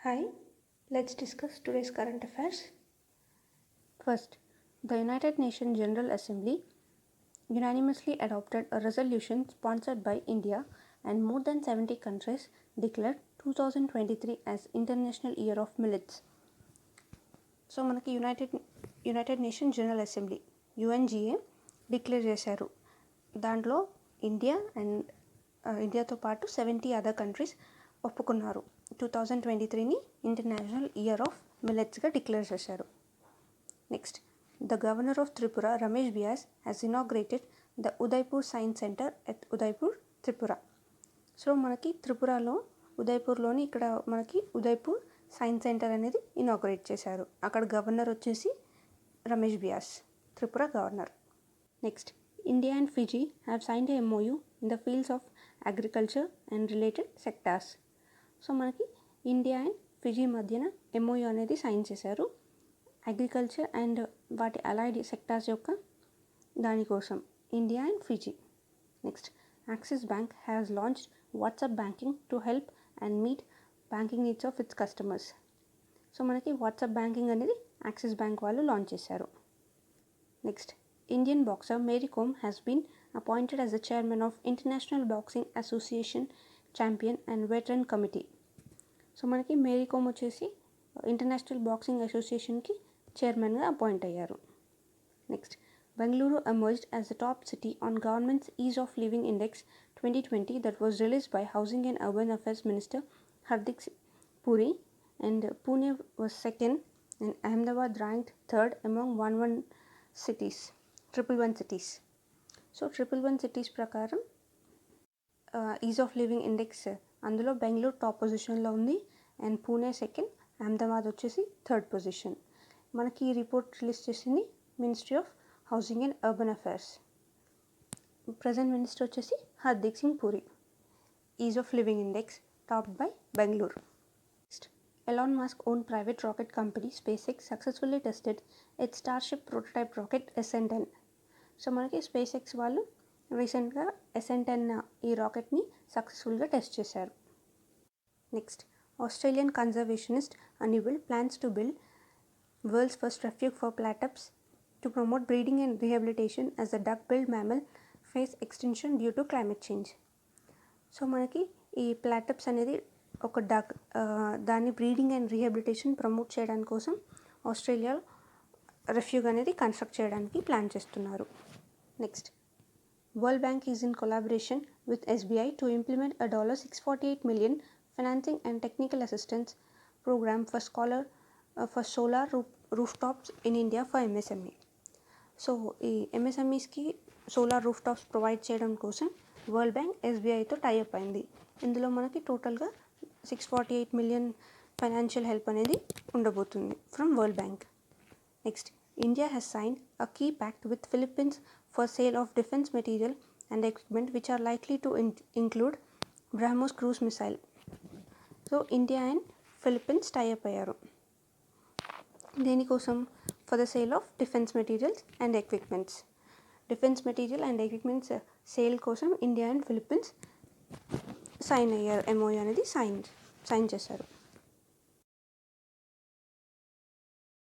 Hi, let's discuss today's current affairs. First, the United Nations General Assembly unanimously adopted a resolution sponsored by India and more than 70 countries declared 2023 as International Year of Millets. సో మనకి united nation general assembly UNGA declare చేశారు. దాంట్లో ఇండియాతో పాటు 70 other countries ఒప్పుకున్నారు. 2023ని international year of మిల్లెట్స్గా declare చేశారు. Next, the governor of Tripura Ramesh Bais has inaugurated the Udaipur science centre at Udaipur Tripura. So మనకి త్రిపురలో ఉదయ్పూర్లోని ఇక్కడ మనకి ఉదయ్పూర్ సైన్స్ సెంటర్ అనేది ఇనాగ్రేట్ చేశారు. అక్కడ గవర్నర్ వచ్చేసి Ramesh Bais, Tripura governor. Next, India and Fiji have signed a MOU in the fields of agriculture and related sectors. So మనకి ఇండియా అండ్ ఫిజీ మధ్యన MOU అనేది సైన్ చేశారు అగ్రికల్చర్ అండ్ వాటి అలైడ్ సెక్టార్స్ యొక్క దానికోసం India and Fiji. Next, Axis Bank has launched WhatsApp banking to help and meet banking needs of its customers. So మనకి WhatsApp banking అనేది Axis Bank వాళ్ళు launch చేశారు. Next, Indian boxer Mary Kom has been appointed as the chairman of International Boxing Association champion and veteran committee. So మనకి Mary come వచ్చేసి international boxing అసోసియేషన్కి చైర్మన్గా appoint అయ్యారు. Next, Bengaluru emerged as the top city on governments is of living index 2020 that was released by Housing and Urban Affairs Minister Hardeep Singh Puri, and Pune was second and Ahmedabad ranked third among 111 cities, 111 cities. So 111 cities ప్రకారం is of living index అందులో Bengaluru top పొజిషన్లో ఉంది and Pune second, Ahmedabad వచ్చేసి third position. మనకి ఈ report release చేసింది ministry of housing and urban affairs. Present minister వచ్చేసి Hardeep Singh Puri. Ease of living index topped by Bengaluru. Next, Elon Musk owned private rocket company SpaceX successfully tested its Starship prototype rocket SN10. So మనకి SpaceX వాళ్ళు రీసెంట్గా SN10 ఈ రాకెట్ని సక్సెస్ఫుల్గా test చేశారు. Next, Australian conservationist Annabel plans to build world's first refuge for platypus to promote breeding and rehabilitation as the duck billed mammal face extinction due to climate change. So మనకి ఈ ప్లాటప్స్ అనేది ఒక duck దాన్ని breeding and rehabilitation promote చేయడానికి కోసం ఆస్ట్రేలియాలో refuge అనేది construct చేయడానికి ప్లాన్ చేస్తున్నారు. Next, world bank is in collaboration with SBI to implement a $648 million financing and technical assistance program for solar rooftops in India for MSME. So ఈ MSMEస్కి solar roof tops provide చేయడం కోసం world bank SBIతో tie up అయింది. ఇందులో మనకి టోటల్గా $648 million financial help అనేది ఉండబోతుంది from World Bank. Next, India has signed a key pact with Philippines for sale of defence material and equipment which are likely to include BrahMos cruise missile. So India and Philippines tie up అయ్యారు దేనికోసం? For the sale of defence materials and equipments. Defence material and equipments sale కోసం India and Philippines sign అయ్యారు. MOU అనేది sign చేశారు.